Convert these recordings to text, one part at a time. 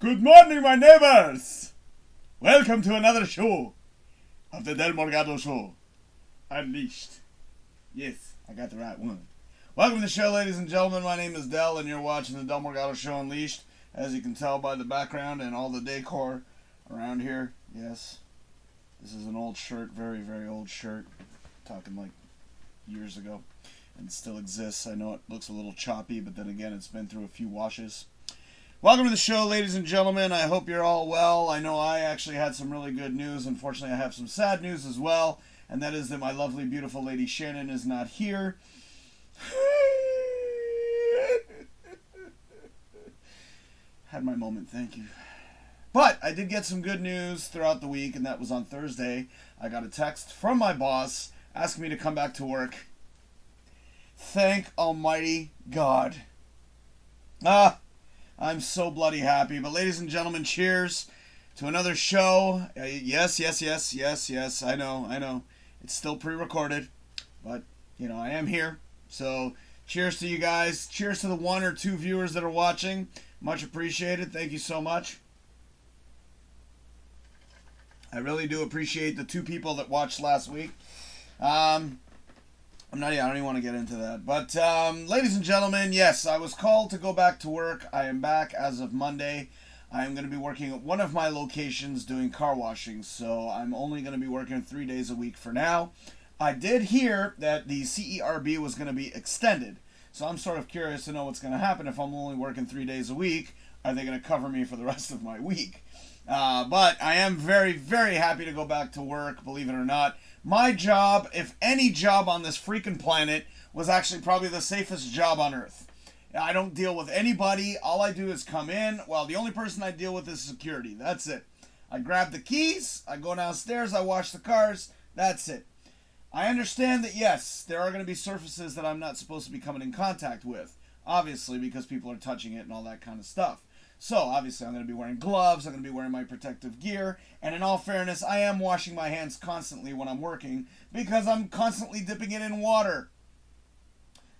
Good morning, my neighbors! Welcome to another show of the Morgado Show. Unleashed. Yes, I got the right one. Welcome to the show, ladies and gentlemen. My name is Del, and you're watching the Morgado Show Unleashed. As you can tell by the background and all the decor around here, yes, this is an old shirt, very, very old shirt. Talking like years ago, and it still exists. I know it looks a little choppy, but then again, it's been through a few washes. Welcome to the show, ladies and gentlemen. I hope you're all well. I know I actually had some really good news. Unfortunately, I have some sad news as well, and that is that my lovely, beautiful lady Shannon is not here. Had my moment, thank you. But I did get some good news throughout the week, and that was on Thursday. I got a text from my boss asking me to come back to work. Thank Almighty God. I'm so bloody happy. But ladies and gentlemen, cheers to another show. Yes. I know. It's still pre-recorded, but, you know, I am here. So, cheers to you guys. Cheers to the 1 or 2 viewers that are watching. Much appreciated. Thank you so much. I really do appreciate the 2 people that watched last week. I don't even want to get into that. But, ladies and gentlemen, yes, I was called to go back to work. I am back as of Monday. I am going to be working at one of my locations doing car washing. So I'm only going to be working 3 days a week for now. I did hear that the CERB was going to be extended. So I'm sort of curious to know what's going to happen if I'm only working 3 days a week. Are they going to cover me for the rest of my week? But I am very, very happy to go back to work, believe it or not. My job, if any job on this freaking planet, was actually probably the safest job on earth. I don't deal with anybody. All I do is come in. Well, the only person I deal with is security. That's it. I grab the keys. I go downstairs. I wash the cars. That's it. I understand that, yes, there are going to be surfaces that I'm not supposed to be coming in contact with. Obviously, because people are touching it and all that kind of stuff. So, obviously, I'm going to be wearing gloves, I'm going to be wearing my protective gear, and in all fairness, I am washing my hands constantly when I'm working, because I'm constantly dipping it in water.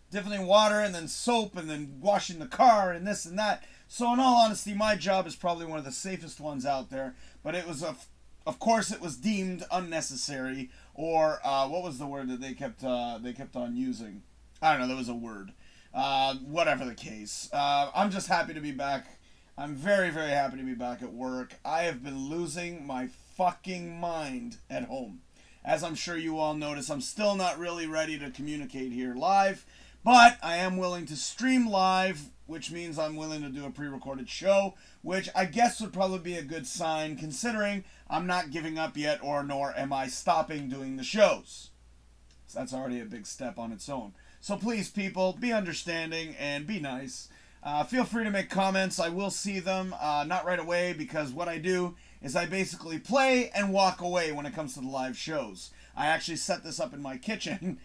Dipping in water, and then soap, and then washing the car, and this and that. So, in all honesty, my job is probably one of the safest ones out there, but it was, of course, it was deemed unnecessary, or, what was the word that they kept on using? I don't know, there was a word. Whatever the case. I'm just happy to be back. I'm very, very happy to be back at work. I have been losing my fucking mind at home. As I'm sure you all notice, I'm still not really ready to communicate here live, but I am willing to stream live, which means I'm willing to do a pre-recorded show, which I guess would probably be a good sign, considering I'm not giving up yet, or nor am I stopping doing the shows. So that's already a big step on its own. So please, people, be understanding and be nice. Feel free to make comments. I will see them, not right away, because what I do is I basically play and walk away when it comes to the live shows. I actually set this up in my kitchen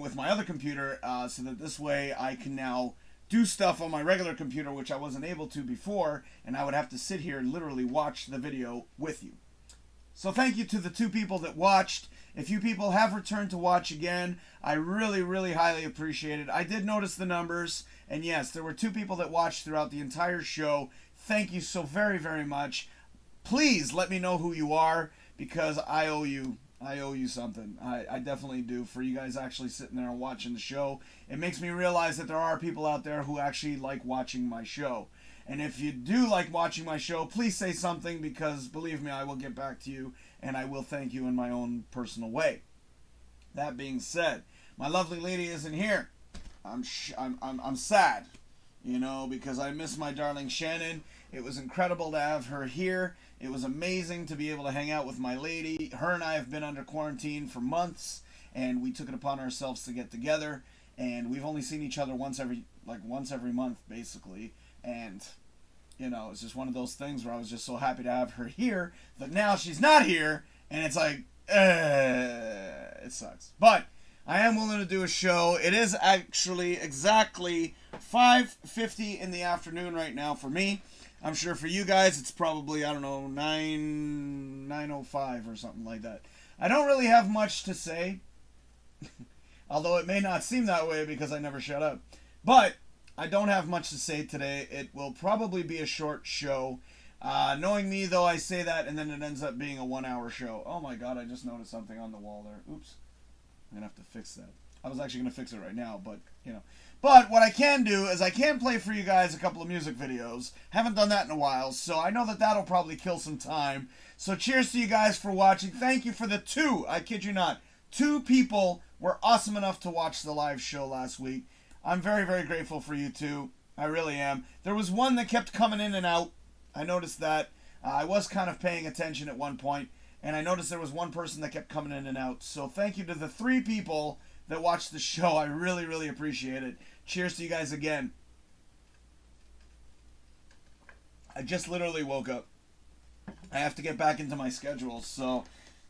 with my other computer, so that this way I can now do stuff on my regular computer, which I wasn't able to before, and I would have to sit here and literally watch the video with you. So thank you to the 2 people that watched. If you people have returned to watch again, I really, really highly appreciate it. I did notice the numbers, and yes, there were 2 people that watched throughout the entire show. Thank you so very, very much. Please let me know who you are, because I owe you something. I definitely do, for you guys actually sitting there and watching the show. It makes me realize that there are people out there who actually like watching my show. And if you do like watching my show, please say something, because believe me, I will get back to you, and I will thank you in my own personal way. That being said, my lovely lady isn't here. I'm sad, you know, because I miss my darling Shannon. It was incredible to have her here. It was amazing to be able to hang out with my lady. Her and I have been under quarantine for months, and we took it upon ourselves to get together. And we've only seen each other once every month, basically. And, you know, it's just one of those things where I was just so happy to have her here that now she's not here, and it's like, it sucks. But I am willing to do a show. It is actually exactly 5:50 in the afternoon right now for me. I'm sure for you guys it's probably, I don't know, 9:05 or something like that. I don't really have much to say, although it may not seem that way because I never shut up. But I don't have much to say today. It will probably be a short show. Knowing me, though, I say that, and then it ends up being a 1-hour show. Oh my god, I just noticed something on the wall there. Oops. I'm going to have to fix that. I was actually going to fix it right now, but, you know. But what I can do is I can play for you guys a couple of music videos. Haven't done that in a while, so I know that that'll probably kill some time. So cheers to you guys for watching. Thank you for the two, I kid you not, 2 people were awesome enough to watch the live show last week. I'm very, very grateful for you two. I really am. There was one that kept coming in and out. I noticed that. I was kind of paying attention at one point, and I noticed there was one person that kept coming in and out. So thank you to the 3 people that watched the show. I really, really appreciate it. Cheers to you guys again. I just literally woke up. I have to get back into my schedule, so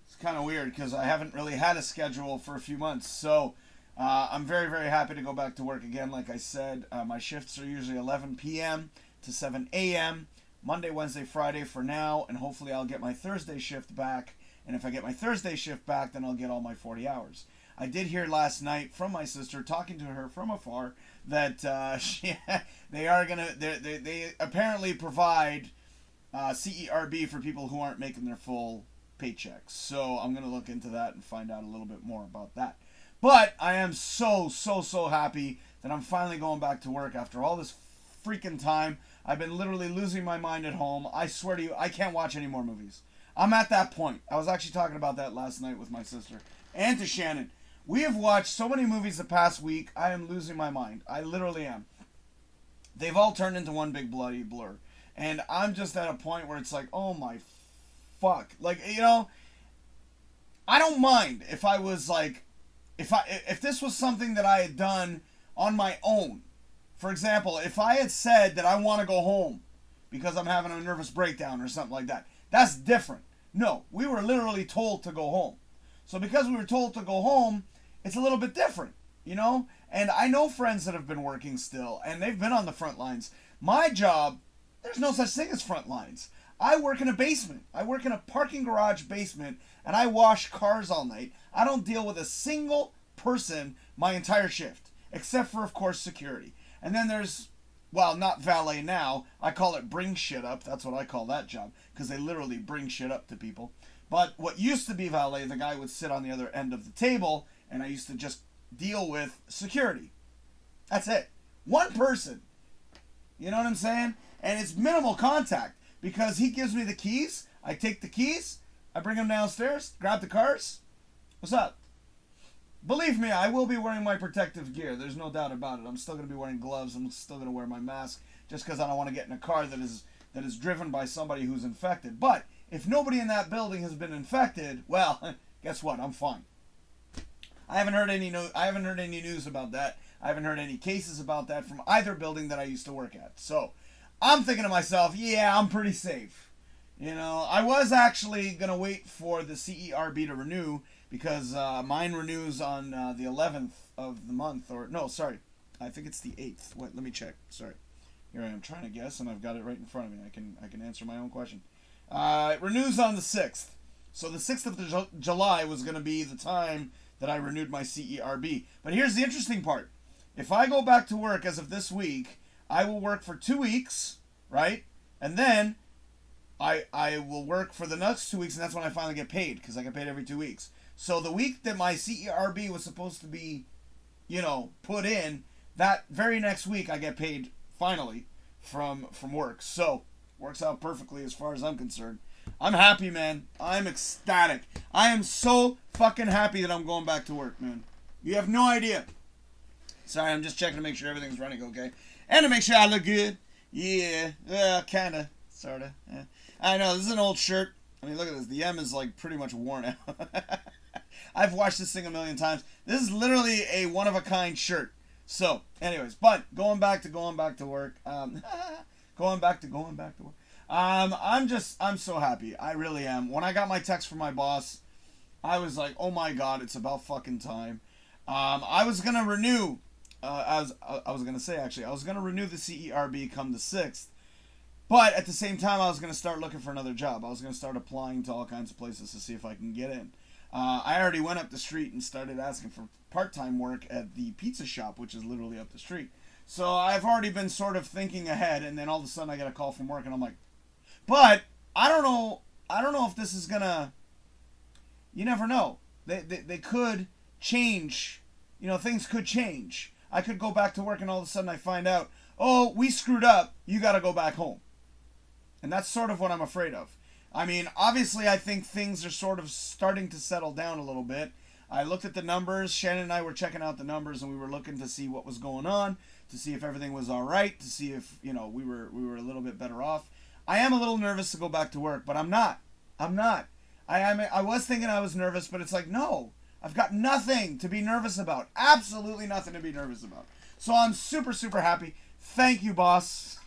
it's kind of weird because I haven't really had a schedule for a few months. So I'm very, very happy to go back to work again. Like I said, my shifts are usually 11 p.m. to 7 a.m. Monday, Wednesday, Friday for now, and hopefully I'll get my Thursday shift back. And if I get my Thursday shift back, then I'll get all my 40 hours. I did hear last night from my sister, talking to her from afar, that they apparently provide CERB for people who aren't making their full paychecks. So I'm going to look into that and find out a little bit more about that. But I am so happy that I'm finally going back to work after all this freaking time. I've been literally losing my mind at home. I swear to you, I can't watch any more movies. I'm at that point. I was actually talking about that last night with my sister and to Shannon. We have watched so many movies the past week, I am losing my mind. I literally am. They've all turned into one big bloody blur. And I'm just at a point where it's like, oh my fuck. Like, you know, I don't mind if I was like, if this was something that I had done on my own. For example, if I had said that I want to go home because I'm having a nervous breakdown or something like that, that's different. No, we were literally told to go home. So because we were told to go home, it's a little bit different, you know? And I know friends that have been working still, and they've been on the front lines. My job, there's no such thing as front lines. I work in a basement. I work in a parking garage basement, and I wash cars all night. I don't deal with a single person my entire shift, except for, of course, security. And then there's, well, not valet now. I call it bring shit up. That's what I call that job, because they literally bring shit up to people. But what used to be valet, the guy would sit on the other end of the table, and I used to just deal with security. That's it. One person. You know what I'm saying? And it's minimal contact, because he gives me the keys. I take the keys. I bring them downstairs. Grab the cars. What's up? Believe me, I will be wearing my protective gear. There's no doubt about it. I'm still going to be wearing gloves. I'm still going to wear my mask, just because I don't want to get in a car that is driven by somebody who's infected. But if nobody in that building has been infected, well, guess what? I'm fine. I haven't heard any news about that. I haven't heard any cases about that from either building that I used to work at. So I'm thinking to myself, yeah, I'm pretty safe. You know, I was actually going to wait for the CERB to renew, because mine renews on the 11th of the month. Or no, sorry. I think it's the 8th. Wait, let me check. Sorry. Here I am trying to guess, and I've got it right in front of me. I can answer my own question. It renews on the 6th. So the 6th of July was going to be the time that I renewed my CERB. But here's the interesting part. If I go back to work as of this week, I will work for 2 weeks, right? And then I will work for the next 2 weeks, and that's when I finally get paid, because I get paid every 2 weeks. So the week that my CERB was supposed to be, you know, put in, that very next week I get paid finally from work. So works out perfectly as far as I'm concerned. I'm happy, man. I'm ecstatic. I am so fucking happy that I'm going back to work, man. You have no idea. Sorry, I'm just checking to make sure everything's running okay. And to make sure I look good. Yeah, kinda, sorta. Yeah. I know, this is an old shirt. I mean, look at this. The M is like pretty much worn out. I've watched this thing a million times. This is literally a one-of-a-kind shirt. So, anyways, but going back to work. Going back to work. I'm so happy. I really am. When I got my text from my boss, I was like, oh my god, it's about fucking time. I was gonna renew. I was gonna renew the CERB come the 6th. But at the same time, I was going to start looking for another job. I was going to start applying to all kinds of places to see if I can get in. I already went up the street and started asking for part-time work at the pizza shop, which is literally up the street. So I've already been sort of thinking ahead, and then all of a sudden I get a call from work, and I'm like, But I don't know. I don't know if this is gonna. You never know. They could change. You know, things could change. I could go back to work and all of a sudden I find out, oh, we screwed up. You got to go back home. And that's sort of what I'm afraid of. I mean, obviously, I think things are sort of starting to settle down a little bit. I looked at the numbers. Shannon and I were checking out the numbers, and we were looking to see what was going on, to see if everything was all right, to see if, you know, we were a little bit better off. I am a little nervous to go back to work, but I'm not. I was thinking I was nervous, but it's like, no, I've got nothing to be nervous about. Absolutely nothing to be nervous about. So I'm super, super happy. Thank you, boss.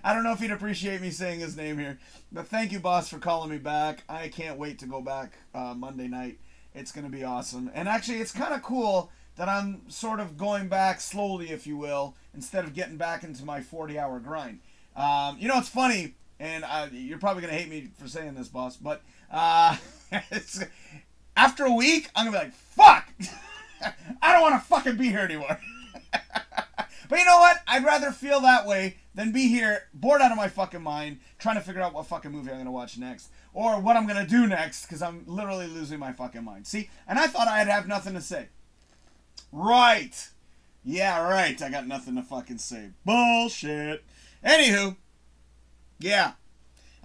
I don't know if he'd appreciate me saying his name here, but thank you, boss, for calling me back. I can't wait to go back Monday night. It's going to be awesome. And actually, it's kind of cool that I'm sort of going back slowly, if you will, instead of getting back into my 40-hour grind. You know, it's funny, and you're probably going to hate me for saying this, boss, but after a week, I'm going to be like, fuck! I don't want to fucking be here anymore. But you know what? I'd rather feel that way than be here, bored out of my fucking mind, trying to figure out what fucking movie I'm going to watch next, or what I'm going to do next, because I'm literally losing my fucking mind. See? And I thought I'd have nothing to say. Right. Yeah, right. I got nothing to fucking say. Bullshit. Anywho, yeah.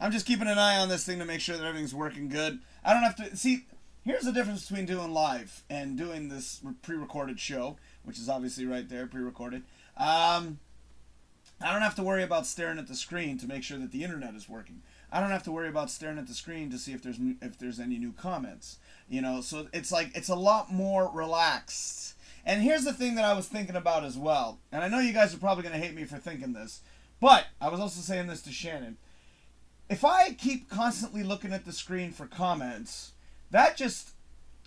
I'm just keeping an eye on this thing to make sure that everything's working good. I don't have to... See, here's the difference between doing live and doing this pre-recorded show, which is obviously right there, pre-recorded. I don't have to worry about staring at the screen to make sure that the internet is working. I don't have to worry about staring at the screen to see if there's any new comments. You know, so it's like, it's a lot more relaxed. And here's the thing that I was thinking about as well. And I know you guys are probably going to hate me for thinking this, but I was also saying this to Shannon. If I keep constantly looking at the screen for comments, that just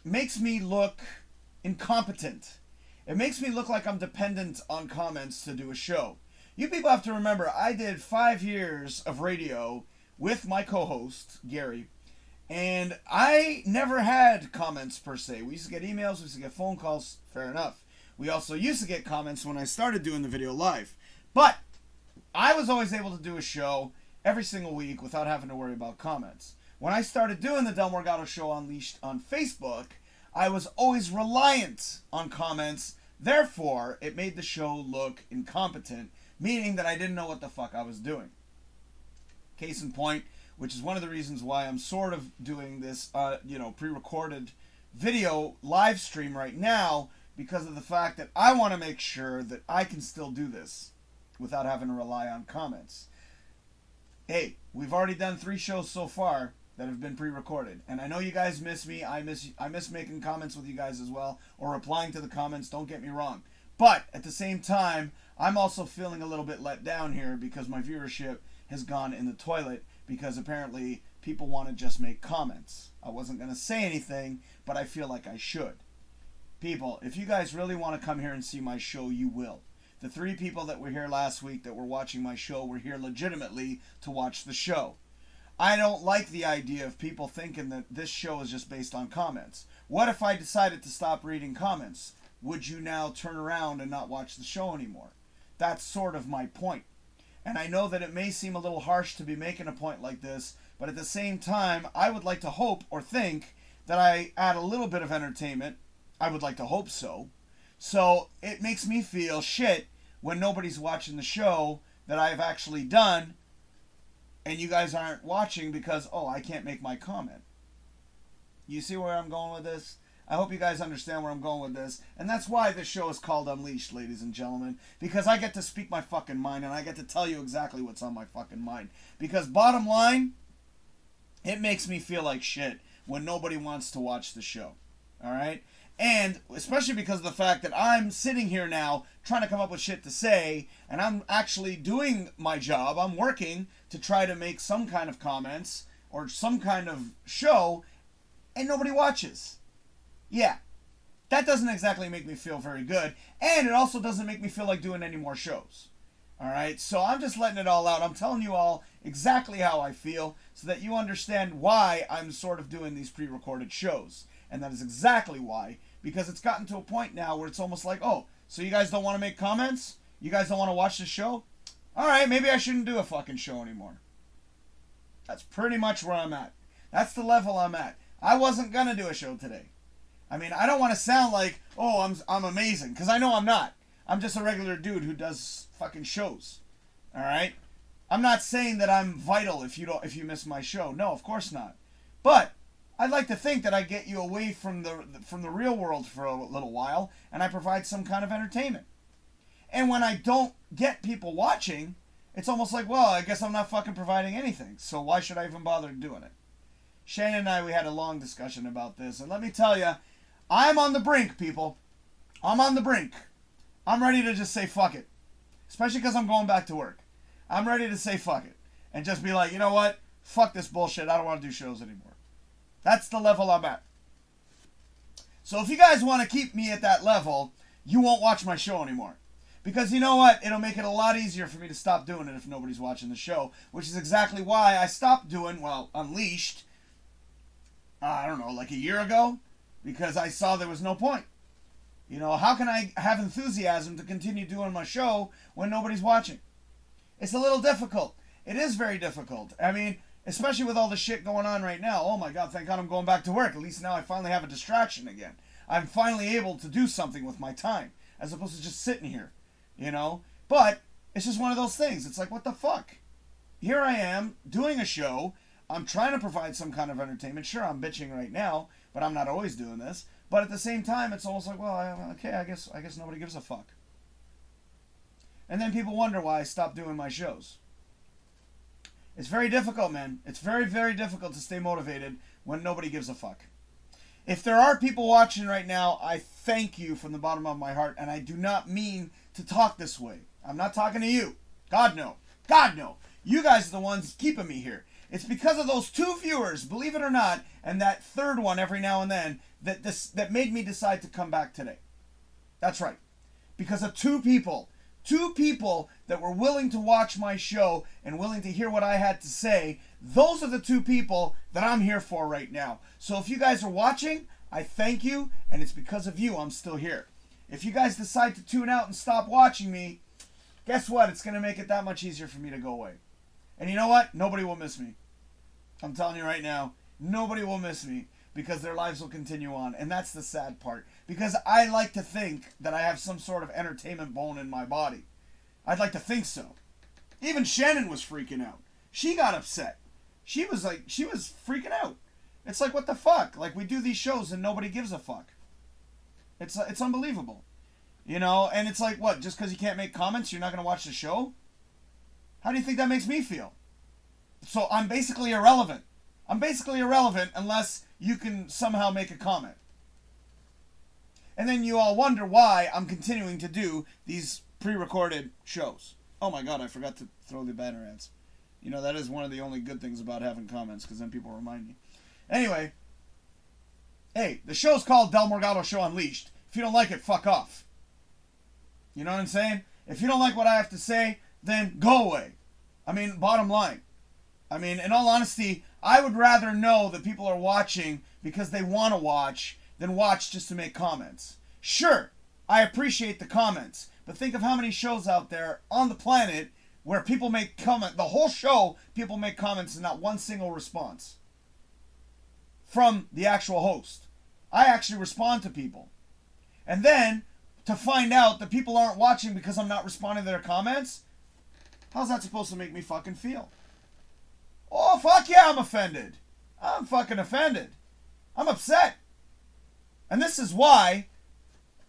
makes me look incompetent. It makes me look like I'm dependent on comments to do a show. You people have to remember, I did 5 years of radio with my co-host, Gary, and I never had comments per se. We used to get emails, we used to get phone calls, fair enough. We also used to get comments when I started doing the video live. But I was always able to do a show every single week without having to worry about comments. When I started doing the Morgado Show Unleashed on Facebook, I was always reliant on comments. Therefore, it made the show look incompetent, meaning that I didn't know what the fuck I was doing. Case in point, which is one of the reasons why I'm sort of doing this, pre-recorded video live stream right now, because of the fact that I want to make sure that I can still do this without having to rely on comments. Hey, we've already done 3 shows so far that have been pre-recorded, and I know you guys miss me. I miss making comments with you guys as well, or replying to the comments, don't get me wrong. But at the same time, I'm also feeling a little bit let down here because my viewership has gone in the toilet because apparently people want to just make comments. I wasn't going to say anything, but I feel like I should. People, if you guys really want to come here and see my show, you will. The 3 people that were here last week that were watching my show were here legitimately to watch the show. I don't like the idea of people thinking that this show is just based on comments. What if I decided to stop reading comments? Would you now turn around and not watch the show anymore? That's sort of my point. And I know that it may seem a little harsh to be making a point like this, but at the same time, I would like to hope or think that I add a little bit of entertainment. I would like to hope so. So it makes me feel shit when nobody's watching the show that I've actually done, and you guys aren't watching because, oh, I can't make my comment. You see where I'm going with this? I hope you guys understand where I'm going with this. And that's why this show is called Unleashed, ladies and gentlemen. Because I get to speak my fucking mind, and I get to tell you exactly what's on my fucking mind. Because bottom line, it makes me feel like shit when nobody wants to watch the show. Alright? And especially because of the fact that I'm sitting here now trying to come up with shit to say, and I'm actually doing my job. I'm working to try to make some kind of comments or some kind of show, and nobody watches. Yeah, that doesn't exactly make me feel very good, and it also doesn't make me feel like doing any more shows. Alright, so I'm just letting it all out. I'm telling you all exactly how I feel so that you understand why I'm sort of doing these pre-recorded shows. And that is exactly why, because it's gotten to a point now where it's almost like, oh, so you guys don't want to make comments? You guys don't want to watch the show? Alright, maybe I shouldn't do a fucking show anymore. That's pretty much where I'm at. That's the level I'm at. I wasn't going to do a show today. I mean, I don't want to sound like, oh, I'm amazing, because I know I'm not. I'm just a regular dude who does fucking shows. All right? I'm not saying that I'm vital if you miss my show. No, of course not. But I'd like to think that I get you away from the real world for a little while, and I provide some kind of entertainment. And when I don't get people watching, it's almost like, well, I guess I'm not fucking providing anything, so why should I even bother doing it? Shannon and I, we had a long discussion about this, and let me tell you, I'm on the brink, people. I'm on the brink. I'm ready to just say fuck it. Especially because I'm going back to work. I'm ready to say fuck it. And just be like, you know what? Fuck this bullshit. I don't want to do shows anymore. That's the level I'm at. So if you guys want to keep me at that level, you won't watch my show anymore. Because you know what? It'll make it a lot easier for me to stop doing it if nobody's watching the show. Which is exactly why I stopped doing, well, Unleashed, I don't know, like a year ago. Because I saw there was no point. You know, how can I have enthusiasm to continue doing my show when nobody's watching? It's a little difficult. It is very difficult. I mean, especially with all the shit going on right now. Oh my God, thank God I'm going back to work. At least now I finally have a distraction again. I'm finally able to do something with my time. As opposed to just sitting here. You know? But it's just one of those things. It's like, what the fuck? Here I am doing a show. I'm trying to provide some kind of entertainment. Sure, I'm bitching right now, but I'm not always doing this. But at the same time, it's almost like, well, okay, I guess nobody gives a fuck. And then people wonder why I stopped doing my shows. It's very difficult, man. It's very, very difficult to stay motivated when nobody gives a fuck. If there are people watching right now, I thank you from the bottom of my heart, and I do not mean to talk this way. I'm not talking to you. God, no. God, no. You guys are the ones keeping me here. It's because of those 2 viewers, believe it or not, and that third one every now and then, that made me decide to come back today. That's right. Because of 2 people. 2 people that were willing to watch my show and willing to hear what I had to say. Those are the 2 people that I'm here for right now. So if you guys are watching, I thank you, and it's because of you I'm still here. If you guys decide to tune out and stop watching me, guess what? It's going to make it that much easier for me to go away. And you know what? Nobody will miss me. I'm telling you right now, nobody will miss me because their lives will continue on. And that's the sad part. Because I like to think that I have some sort of entertainment bone in my body. I'd like to think so. Even Shannon was freaking out. She got upset. She was freaking out. It's like, what the fuck? Like, we do these shows and nobody gives a fuck. It's unbelievable. You know, and it's like, what? Just because you can't make comments, you're not going to watch the show? How do you think that makes me feel? So I'm basically irrelevant. I'm basically irrelevant unless you can somehow make a comment. And then you all wonder why I'm continuing to do these pre-recorded shows. Oh my God, I forgot to throw the banner ads. You know, that is one of the only good things about having comments, because then people remind me. Anyway, hey, the show's called Del Morgado Show Unleashed. If you don't like it, fuck off. You know what I'm saying? If you don't like what I have to say, then go away. I mean, bottom line. I mean, in all honesty, I would rather know that people are watching because they want to watch than watch just to make comments. Sure, I appreciate the comments, but think of how many shows out there on the planet where people make comment, the whole show, people make comments and not one single response from the actual host. I actually respond to people. And then, to find out that people aren't watching because I'm not responding to their comments, how's that supposed to make me fucking feel? Oh, fuck yeah, I'm offended. I'm fucking offended. I'm upset. And this is why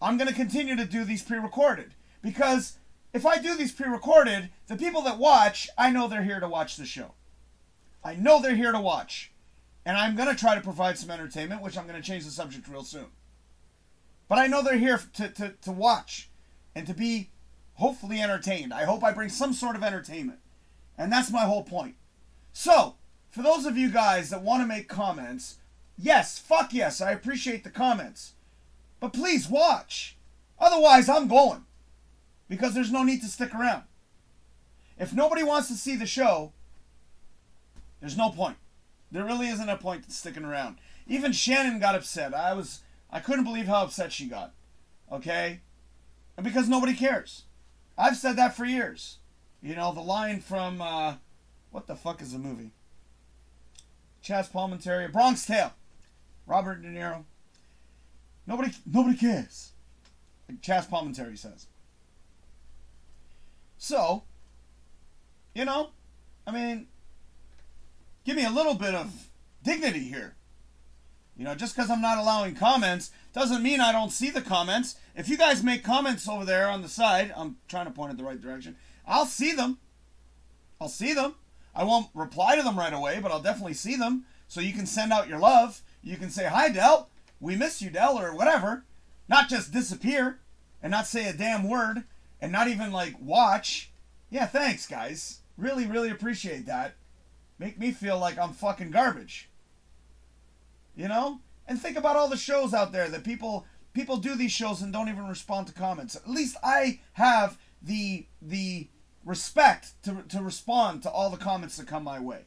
I'm going to continue to do these pre-recorded. Because if I do these pre-recorded, the people that watch, I know they're here to watch the show. I know they're here to watch. And I'm going to try to provide some entertainment, which I'm going to change the subject real soon. But I know they're here to watch and to be hopefully entertained. I hope I bring some sort of entertainment. And that's my whole point. So, for those of you guys that want to make comments, yes, fuck yes, I appreciate the comments. But please watch. Otherwise, I'm going. Because there's no need to stick around. If nobody wants to see the show, there's no point. There really isn't a point to sticking around. Even Shannon got upset. I couldn't believe how upset she got. Okay? And because nobody cares. I've said that for years. You know, the line from, what the fuck is the movie? Chaz Palminteri, Bronx Tale, Robert De Niro. Nobody cares. Like Chaz Palminteri says. So, you know, I mean, give me a little bit of dignity here. You know, just because I'm not allowing comments doesn't mean I don't see the comments. If you guys make comments over there on the side, I'm trying to point it the right direction, I'll see them. I'll see them. I won't reply to them right away, but I'll definitely see them. So you can send out your love. You can say, hi, Del. We miss you, Del, or whatever. Not just disappear and not say a damn word and not even, like, watch. Yeah, thanks, guys. Really, really appreciate that. Make me feel like I'm fucking garbage. You know? And think about all the shows out there that people do these shows and don't even respond to comments. At least I have the respect to respond to all the comments that come my way.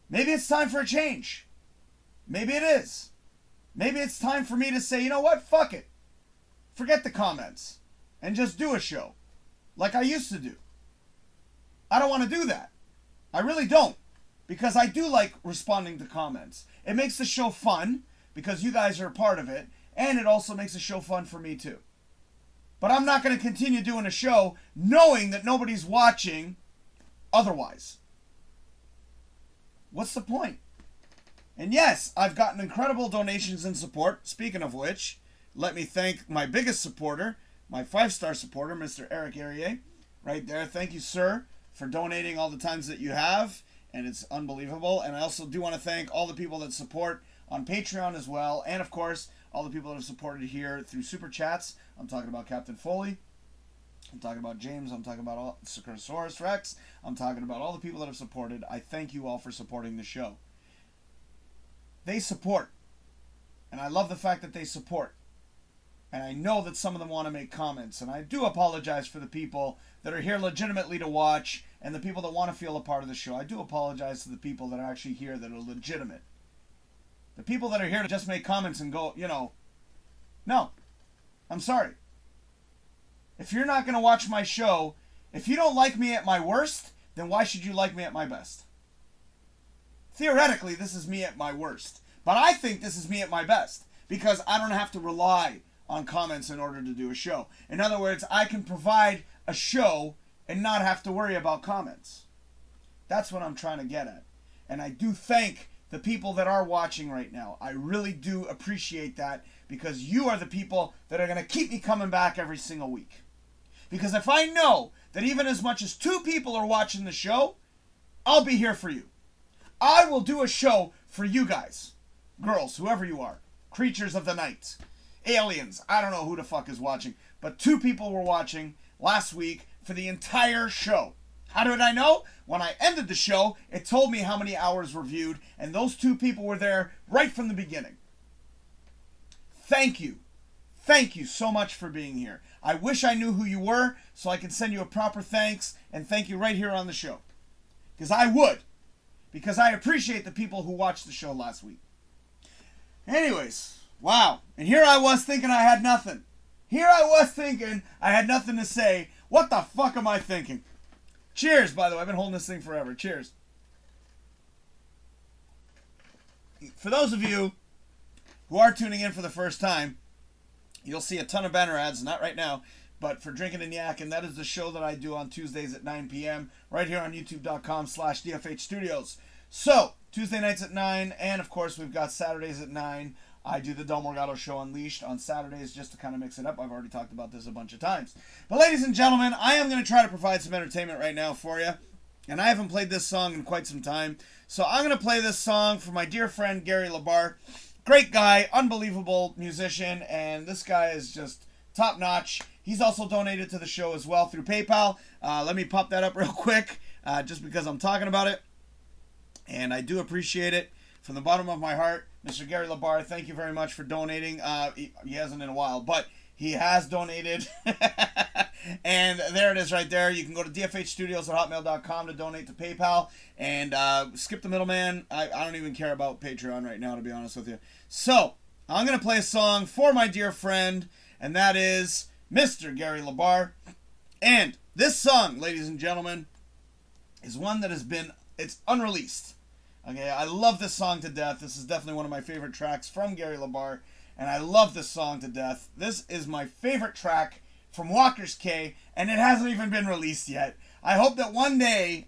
Maybe it's time for a change. Maybe it is. Maybe it's time for me to say, you know what? Fuck it. Forget the comments. And just do a show. Like I used to do. I don't want to do that. I really don't. Because I do like responding to comments. It makes the show fun. Because you guys are a part of it. And it also makes the show fun for me too. But I'm not going to continue doing a show knowing that nobody's watching otherwise. What's the point? And yes, I've gotten incredible donations and support. Speaking of which, let me thank my biggest supporter, my 5-star supporter, Mr. Eric Arier. Right there. Thank you, sir, for donating all the times that you have. And it's unbelievable. And I also do want to thank all the people that support on Patreon as well. And, of course, all the people that have supported here through Super Chats. I'm talking about Captain Foley. I'm talking about James. I'm talking about all Sakurosaurus Rex. I'm talking about all the people that have supported. I thank you all for supporting the show. They support. And I love the fact that they support. And I know that some of them want to make comments. And I do apologize for the people that are here legitimately to watch and the people that want to feel a part of the show. I do apologize to the people that are actually here that are legitimate. The people that are here to just make comments and go, you know, no. I'm sorry. If you're not going to watch my show, if you don't like me at my worst, then why should you like me at my best? Theoretically, this is me at my worst. But I think this is me at my best because I don't have to rely on comments in order to do a show. In other words, I can provide a show and not have to worry about comments. That's what I'm trying to get at. And I do thank the people that are watching right now. I really do appreciate that because you are the people that are going to keep me coming back every single week. Because if I know that even as much as 2 people are watching the show, I'll be here for you. I will do a show for you guys. Girls, whoever you are. Creatures of the night. Aliens. I don't know who the fuck is watching. But 2 people were watching last week for the entire show. How did I know? When I ended the show, it told me how many hours were viewed, and those 2 people were there right from the beginning. Thank you. Thank you so much for being here. I wish I knew who you were so I could send you a proper thanks and thank you right here on the show. Because I would. Because I appreciate the people who watched the show last week. Anyways, wow. And here I was thinking I had nothing. Here I was thinking I had nothing to say. What the fuck am I thinking? Cheers, by the way. I've been holding this thing forever. Cheers. For those of you who are tuning in for the first time, you'll see a ton of banner ads, not right now, but for DrinkinNYakkin, that is the show that I do on Tuesdays at 9 p.m. right here on youtube.com/DFH Studios. So, Tuesday nights at 9, and of course we've got Saturdays at 9. I do the Del Morgado Show Unleashed on Saturdays just to kind of mix it up. I've already talked about this a bunch of times. But ladies and gentlemen, I am going to try to provide some entertainment right now for you. And I haven't played this song in quite some time. So I'm going to play this song for my dear friend Gary Labar. Great guy, unbelievable musician, and this guy is just top notch. He's also donated to the show as well through PayPal. Let me pop that up real quick just because I'm talking about it. And I do appreciate it from the bottom of my heart. Mr. Gary Labar, thank you very much for donating. He hasn't in a while, but he has donated. And there it is right there. You can go to dfhstudios@hotmail.com to donate to PayPal. And skip the middleman. I don't even care about Patreon right now, to be honest with you. So, I'm going to play a song for my dear friend, and that is Mr. Gary Labar. And this song, ladies and gentlemen, is one that has been It's unreleased. Okay, I love this song to death. This is definitely one of my favorite tracks from Gary LaBar, and I love this song to death. This is my favorite track from Walker's K, and it hasn't even been released yet. I hope one day,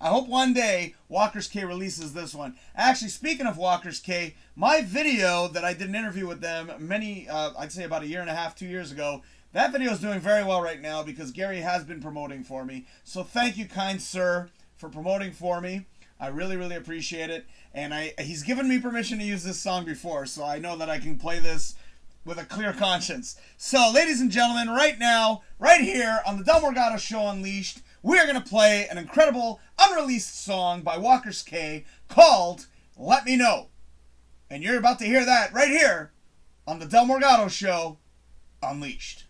Walker's K releases this one. Actually, speaking of Walker's K, my video that I did an interview with them I'd say about a year and a half, 2 years ago, that video is doing very well right now because Gary has been promoting for me. So thank you, kind sir, for promoting for me. I really, really appreciate it. And he's given me permission to use this song before, so I know that I can play this with a clear conscience. So, ladies and gentlemen, right now, right here on the Morgado Show Unleashed, we're going to play an incredible, unreleased song by Walker's K called Let Me Know. And you're about to hear that right here on the Morgado Show Unleashed.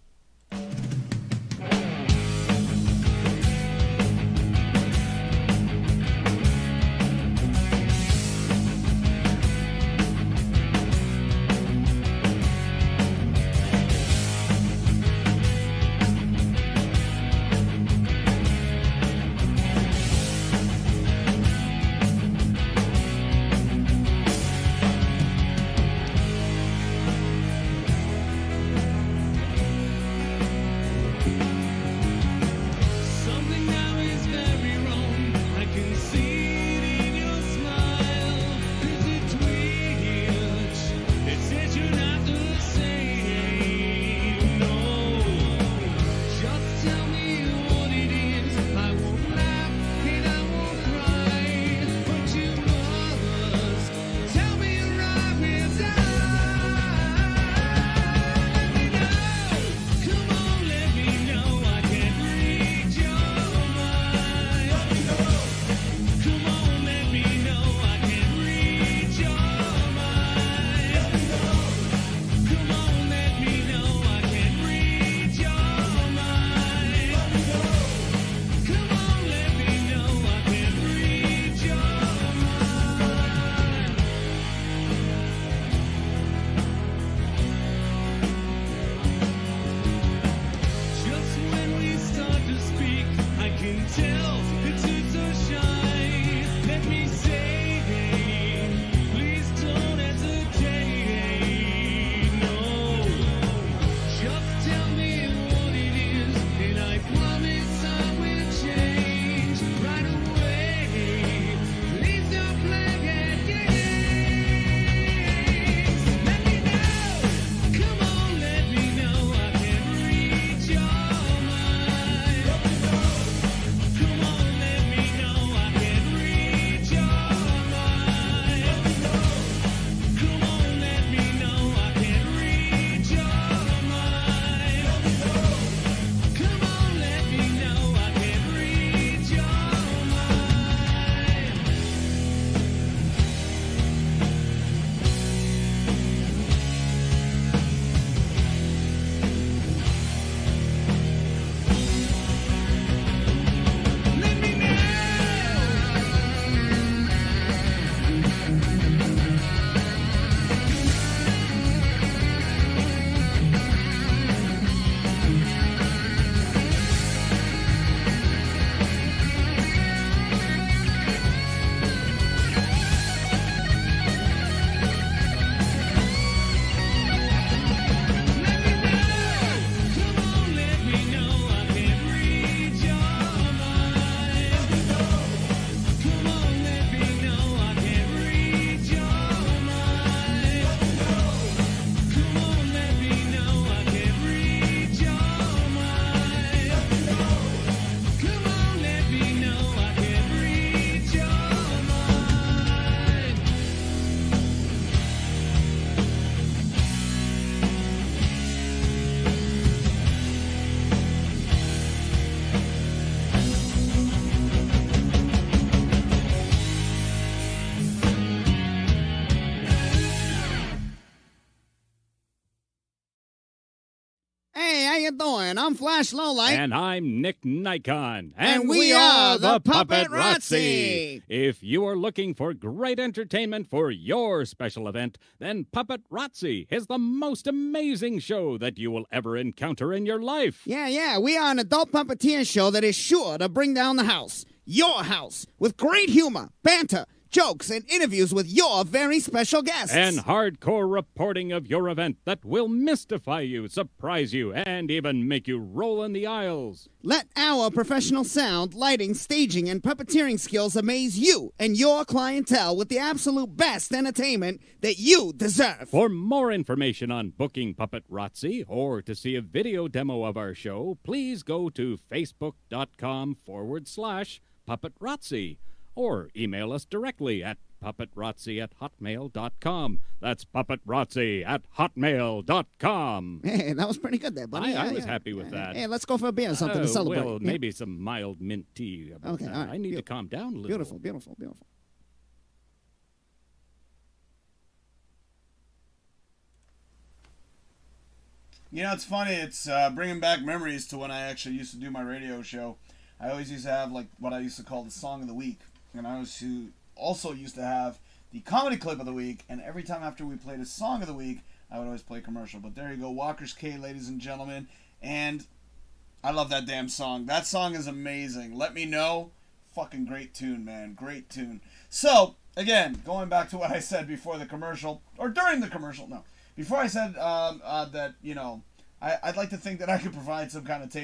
you doing? I'm Flash Lowlight. And I'm DrinkinNYakkin. And we are the Puppet Razzi. If you are looking for great entertainment for your special event, then Puppet Razzi is the most amazing show that you will ever encounter in your life. Yeah, we are an adult puppeteer show that is sure to bring down the house. your house, with great humor, banter, jokes, and interviews with your very special guests. And hardcore reporting of your event that will mystify you, surprise you, and even make you roll in the aisles. Let our professional sound, lighting, staging, and puppeteering skills amaze you and your clientele with the absolute best entertainment that you deserve. For more information on booking Puppet Rotzi or to see a video demo of our show, please go to facebook.com/Puppet Rotzi. Or email us directly at puppetrotzi@hotmail.com. That's puppetrotzi@hotmail.com. Hey, that was pretty good there, buddy. I was happy with that. Hey, let's go for a beer or something to celebrate. Well, maybe some mild mint tea. Okay, all right. I need to calm down a little. Beautiful, beautiful, beautiful. You know, it's funny. It's bringing back memories to when I actually used to do my radio show. I always used to have like what I used to call the song of the week. And I also used to have the comedy clip of the week, and every time after we played a song of the week, I would always play a commercial. But there you go, Walker's K, ladies and gentlemen, and I love that damn song. That song is amazing. Let Me Know, fucking great tune, man, great tune. So, again, going back to what I said before the commercial, or during the commercial, no. Before I said that, you know, I'd like to think that I could provide some kind of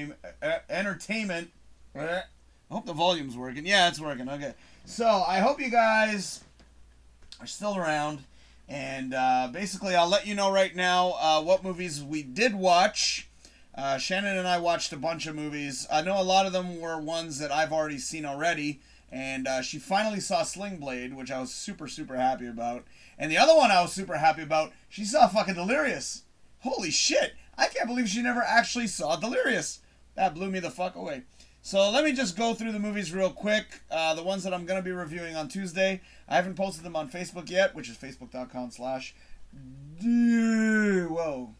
entertainment. I hope the volume's working. Yeah, it's working. Okay. So, I hope you guys are still around. And basically, I'll let you know right now what movies we did watch. Shannon and I watched a bunch of movies. I know a lot of them were ones that I've already seen already. And she finally saw Sling Blade, which I was super, super happy about. And the other one I was super happy about, she saw fucking Delirious. Holy shit. I can't believe she never actually saw Delirious. That blew me the fuck away. So let me just go through the movies real quick. The ones that I'm going to be reviewing on Tuesday. I haven't posted them on Facebook yet, which is facebook.com/ whoa.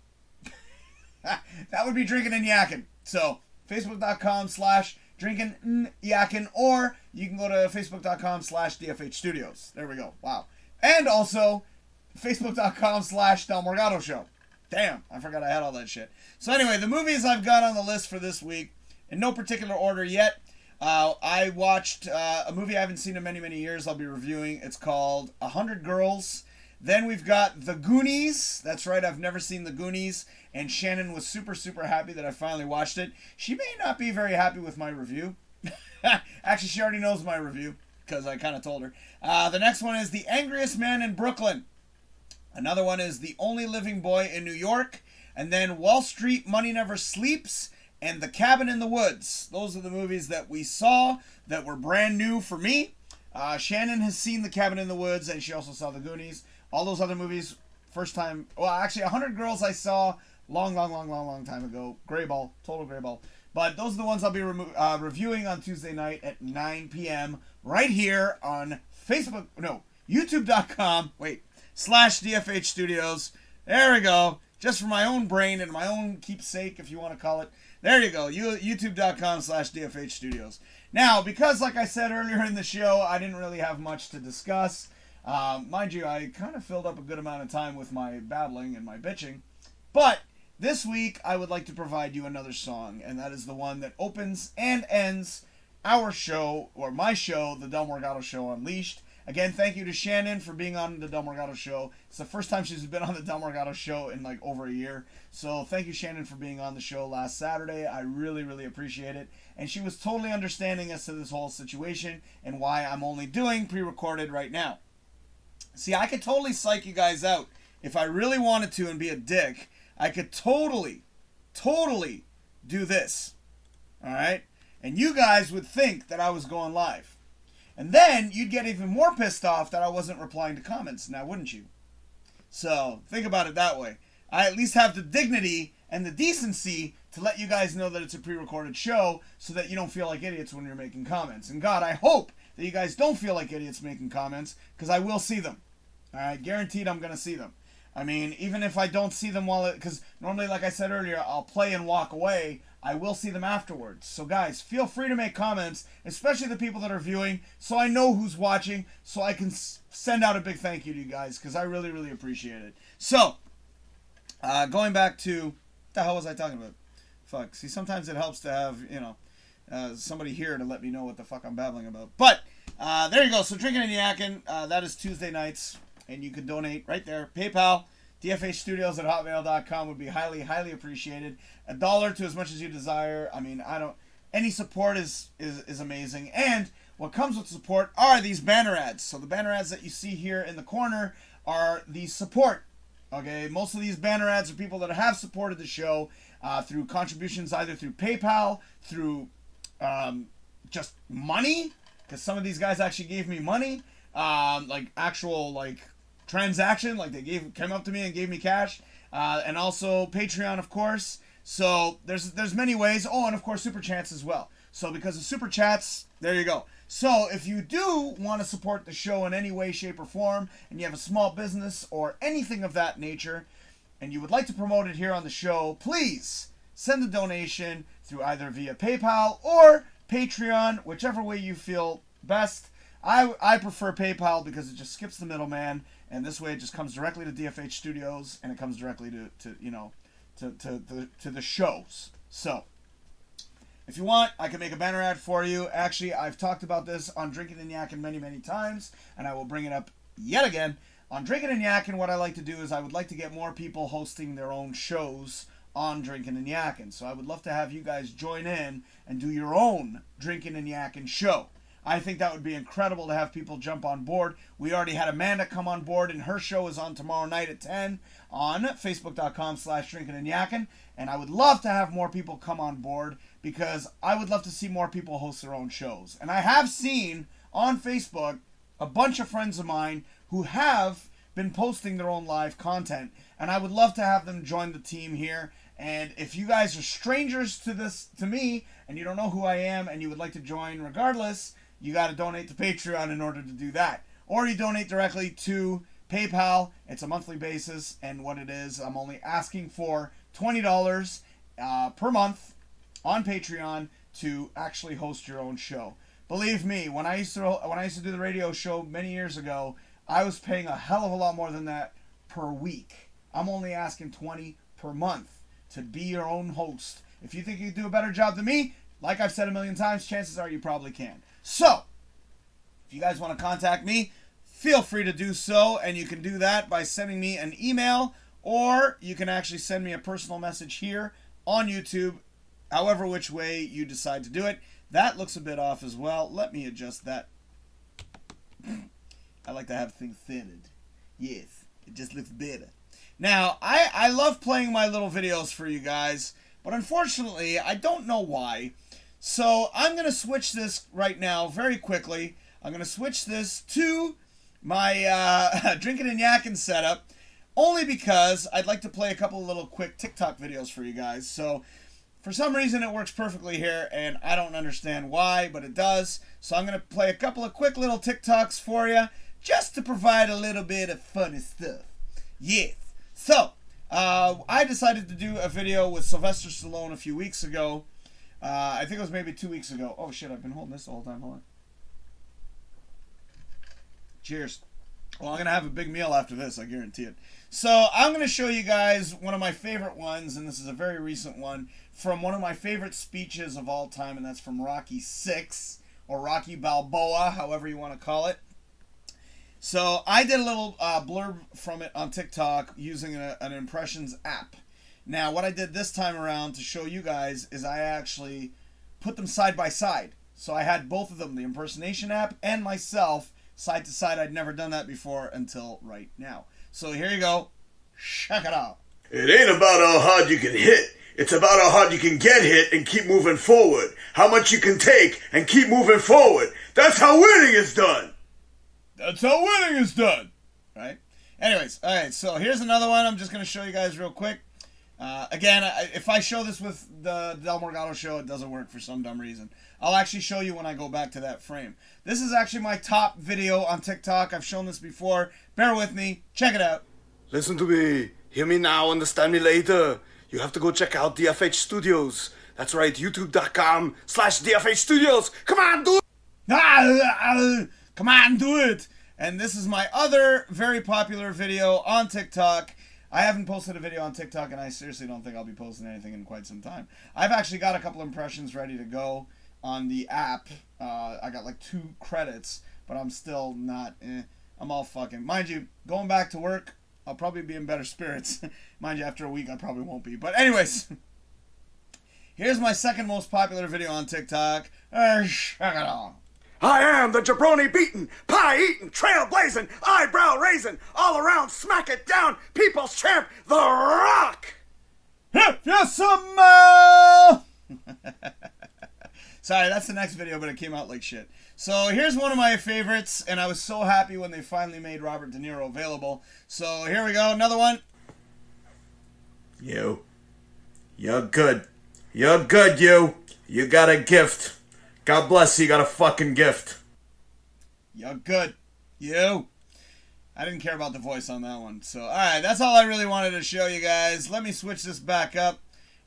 That would be DrinkinNYakkin. So facebook.com/ DrinkinNYakkin, or you can go to facebook.com/ DFH Studios. There we go. Wow. And also facebook.com/ Del Morgado Show. Damn, I forgot I had all that shit. So anyway, the movies I've got on the list for this week, in no particular order yet. I watched a movie I haven't seen in many, many years. I'll be reviewing. It's called 100 Girls. Then we've got The Goonies. That's right, I've never seen The Goonies. And Shannon was super, super happy that I finally watched it. She may not be very happy with my review. Actually, she already knows my review, because I kind of told her. The next one is The Angriest Man in Brooklyn. Another one is The Only Living Boy in New York. And then Wall Street Money Never Sleeps and The Cabin in the Woods. Those are the movies that we saw that were brand new for me. Shannon has seen The Cabin in the Woods, and she also saw The Goonies. All those other movies, first time. Well, actually, 100 Girls I saw long time ago. Gray ball, total gray ball. But those are the ones I'll be reviewing on Tuesday night at 9 p.m. right here on Facebook. No, YouTube.com. /DFH Studios. There we go. Just for my own brain and my own keepsake, if you want to call it. There you go. YouTube.com /DFH Studios. Now, because like I said earlier in the show, I didn't really have much to discuss. Mind you, I kind of filled up a good amount of time with my babbling and my bitching. But this week, I would like to provide you another song, and that is the one that opens and ends our show, or my show, The Del Morgado Show Unleashed. Again, thank you to Shannon for being on The Del Morgado Show. It's the first time she's been on The Del Morgado Show in like over a year. So thank you, Shannon, for being on the show last Saturday. I really, really appreciate it. And she was totally understanding as to this whole situation and why I'm only doing pre-recorded right now. See, I could totally psych you guys out. If I really wanted to and be a dick, I could totally do this. Alright? And you guys would think that I was going live. And then you'd get even more pissed off that I wasn't replying to comments, now wouldn't you? So, think about it that way. I at least have the dignity and the decency to let you guys know that it's a pre-recorded show so that you don't feel like idiots when you're making comments. And God, I hope that you guys don't feel like idiots making comments, because I will see them. Alright, guaranteed I'm going to see them. I mean, even if I don't see them because normally, like I said earlier, I'll play and walk away, I will see them afterwards. So guys, feel free to make comments, especially the people that are viewing, so I know who's watching, so I can send out a big thank you to you guys, because I really, really appreciate it. So, going back to, what the hell was I talking about? Fuck, see, sometimes it helps to have, somebody here to let me know what the fuck I'm babbling about. But there you go. So DrinkinNYakkin, that is Tuesday nights, and you can donate right there. PayPal, DFH Studios at hotmail.com would be highly, highly appreciated. $1 to as much as you desire. I mean, any support is amazing. And what comes with support are these banner ads. So the banner ads that you see here in the corner are the support. Okay, most of these banner ads are people that have supported the show through contributions, either through PayPal, through just money, because some of these guys actually gave me money, like actual like transaction, like they came up to me and gave me cash, and also Patreon, of course. So there's many ways. Oh, and of course Super Chats as well. So because of Super Chats, there you go. So if you do want to support the show in any way, shape, or form, and you have a small business or anything of that nature, and you would like to promote it here on the show, please send a donation through either via PayPal or Patreon, whichever way you feel best. I prefer PayPal because it just skips the middleman, and this way it just comes directly to DFH Studios, and it comes directly to the shows. So if you want, I can make a banner ad for you. Actually, I've talked about this on DrinkinNYakkin many, many times, and I will bring it up yet again. On DrinkinNYakkin, what I like to do is I would like to get more people hosting their own shows on DrinkinNYakkin. So I would love to have you guys join in and do your own DrinkinNYakkin show. I think that would be incredible to have people jump on board. We already had Amanda come on board, and her show is on tomorrow night at 10 on Facebook.com/DrinkinNYakkin. And I would love to have more people come on board because I would love to see more people host their own shows. And I have seen on Facebook a bunch of friends of mine who have been posting their own live content, and I would love to have them join the team here. And if you guys are strangers to me, and you don't know who I am, and you would like to join regardless, you got to donate to Patreon in order to do that. Or you donate directly to PayPal. It's a monthly basis, and what it is, I'm only asking for $20 per month on Patreon to actually host your own show. Believe me, when I used to do the radio show many years ago, I was paying a hell of a lot more than that per week. I'm only asking $20 per month to be your own host. If you think you can do a better job than me, like I've said a million times, chances are you probably can. So, if you guys want to contact me, feel free to do so, and you can do that by sending me an email, or you can actually send me a personal message here on YouTube, however which way you decide to do it. That looks a bit off as well. Let me adjust that. I like to have things centered. Yes, it just looks better. Now, I love playing my little videos for you guys, but unfortunately, I don't know why. So I'm going to switch this right now very quickly. I'm going to switch this to my DrinkinNYakkin setup, only because I'd like to play a couple of little quick TikTok videos for you guys. So for some reason it works perfectly here, and I don't understand why, but it does. So I'm going to play a couple of quick little TikToks for you, just to provide a little bit of funny stuff. Yes. So, I decided to do a video with Sylvester Stallone a few weeks ago. I think it was maybe 2 weeks ago. Oh shit, I've been holding this the whole time. Hold on. Cheers. Well, I'm going to have a big meal after this, I guarantee it. So, I'm going to show you guys one of my favorite ones, and this is a very recent one, from one of my favorite speeches of all time, and that's from Rocky VI, or Rocky Balboa, however you want to call it. So, I did a little blurb from it on TikTok using an impressions app. Now, what I did this time around to show you guys is I actually put them side by side. So I had both of them, the impersonation app and myself, side to side. I'd never done that before until right now. So here you go. Check it out. It ain't about how hard you can hit. It's about how hard you can get hit and keep moving forward. How much you can take and keep moving forward. That's how winning is done. That's how winning is done. Right? Anyways, all right. So here's another one. I'm just going to show you guys real quick. Again, if I show this with the Del Morgado Show, it doesn't work for some dumb reason. I'll actually show you when I go back to that frame. This is actually my top video on TikTok. I've shown this before. Bear with me. Check it out. Listen to me. Hear me now, understand me later. You have to go check out DFH Studios. That's right, youtube.com/DFH Studios. Come on, do it! Come on, do it! And this is my other very popular video on TikTok. I haven't posted a video on TikTok, and I seriously don't think I'll be posting anything in quite some time. I've actually got a couple impressions ready to go. on the app. I got like 2 credits, but I'm still not, I'm all fucking, mind you, going back to work, I'll probably be in better spirits. Mind you, after a week, I probably won't be. But anyways, here's my second most popular video on TikTok. I am the jabroni beating, pie eating, trail blazing, eyebrow raising, all around smack it down, people's champ, The Rock! If you smell! Sorry, that's the next video, but it came out like shit. So here's one of my favorites, and I was so happy when they finally made Robert De Niro available. So here we go, another one. You're good. You're good, you. You got a gift. God bless you, got a fucking gift. You're good. You. I didn't care about the voice on that one. So, alright, that's all I really wanted to show you guys. Let me switch this back up.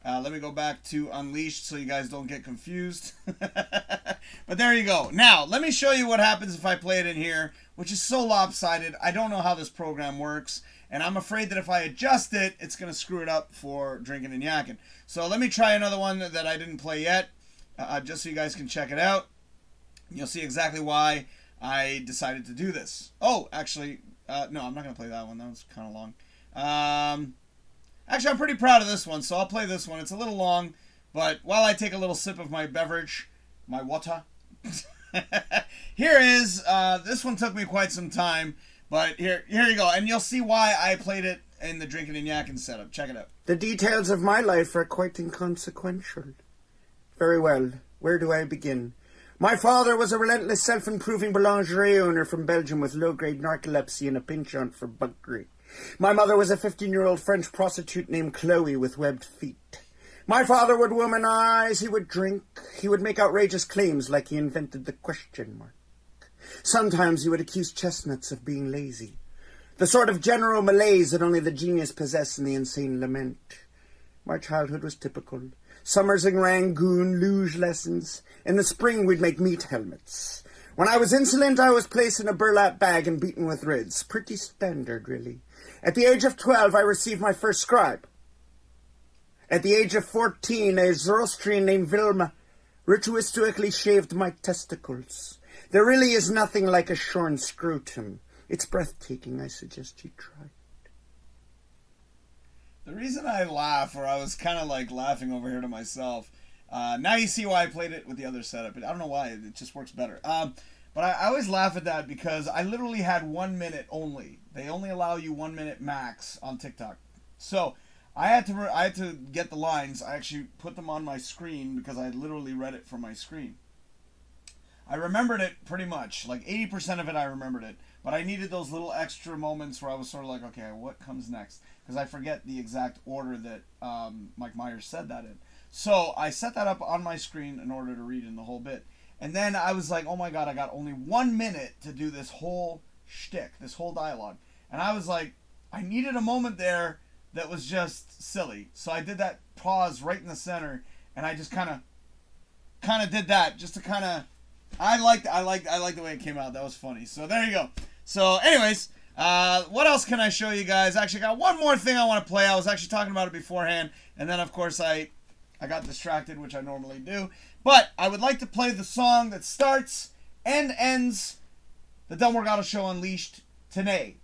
Let me go back to Unleashed so you guys don't get confused. But there you go. Now, let me show you what happens if I play it in here, which is so lopsided. I don't know how this program works, and I'm afraid that if I adjust it, it's going to screw it up for Drinkin' and Yakkin'. So let me try another one that I didn't play yet, just so you guys can check it out. You'll see exactly why I decided to do this. Oh, actually, no, I'm not going to play that one. That was kind of long. Actually, I'm pretty proud of this one, so I'll play this one. It's a little long, but while I take a little sip of my beverage, my water, here is, this one took me quite some time, but here you go, and you'll see why I played it in the Drinkin' and Yakkin' setup. Check it out. The details of my life are quite inconsequential. Very well, where do I begin? My father was a relentless self-improving boulangerie owner from Belgium with low-grade narcolepsy and a penchant for buggery. My mother was a 15-year-old French prostitute named Chloe with webbed feet. My father would womanize, he would drink, he would make outrageous claims like he invented the question mark. Sometimes he would accuse chestnuts of being lazy. The sort of general malaise that only the genius possess in the insane lament. My childhood was typical. Summers in Rangoon, luge lessons. In the spring we'd make meat helmets. When I was insolent, I was placed in a burlap bag and beaten with rids. Pretty standard, really. At the age of 12, I received my first scribe. At the age of 14, a Zoroastrian named Vilma ritualistically shaved my testicles. There really is nothing like a shorn scrotum. It's breathtaking. I suggest you try it. The reason I laugh, or I was kind of like laughing over here to myself, now you see why I played it with the other setup. I don't know why, it just works better. But I always laugh at that because I literally had 1 minute only. They only allow you 1 minute max on TikTok. So I had to get the lines. I actually put them on my screen because I literally read it from my screen. I remembered it pretty much. Like 80% of it I remembered it. But I needed those little extra moments where I was sort of like, okay, what comes next? Because I forget the exact order that Mike Myers said that in. So I set that up on my screen in order to read in the whole bit. And then I was like, oh my god, I got only 1 minute to do this whole shtick, this whole dialogue. And I was like, I needed a moment there that was just silly. So I did that pause right in the center, and I just kind of did that just to kind of, I liked the way it came out. That was funny. So there you go. So anyways, what else can I show you guys? Actually, I got one more thing I want to play. I was actually talking about it beforehand, and then of course I got distracted, which I normally do. But I would like to play the song that starts and ends the Del Morgado Show Unleashed today,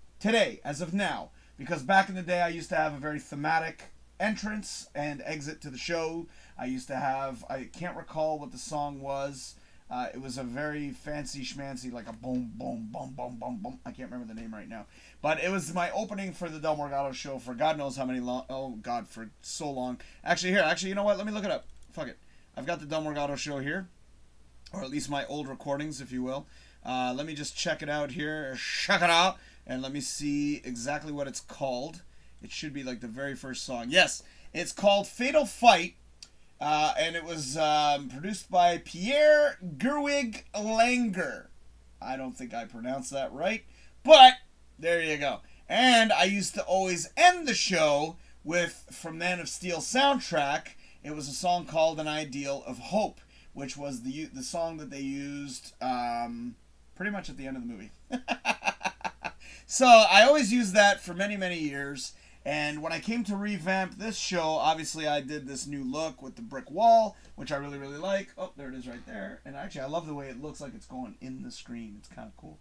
as of now. Because back in the day, I used to have a very thematic entrance and exit to the show. I used to have, I can't recall what the song was. It was a very fancy schmancy, like a boom, boom, boom, boom, boom, boom. I can't remember the name right now. But it was my opening for the Del Morgado Show for God knows how many long, oh God, for so long. Actually, you know what? Let me look it up. Fuck it. I've got the Del Morgado Show here. Or at least my old recordings, if you will. Let me just check it out here. Check it out. And let me see exactly what it's called. It should be like the very first song. Yes, it's called Fatal Fight. And it was produced by Pierre Gerwig Langer. I don't think I pronounced that right, but there you go. And I used to always end the show with, from Man of Steel soundtrack, it was a song called An Ideal of Hope, which was the song that they used pretty much at the end of the movie. So I always used that for many, many years. And when I came to revamp this show, obviously I did this new look with the brick wall, which I really, really like. Oh, there it is right there. And actually, I love the way it looks like it's going in the screen. It's kind of cool.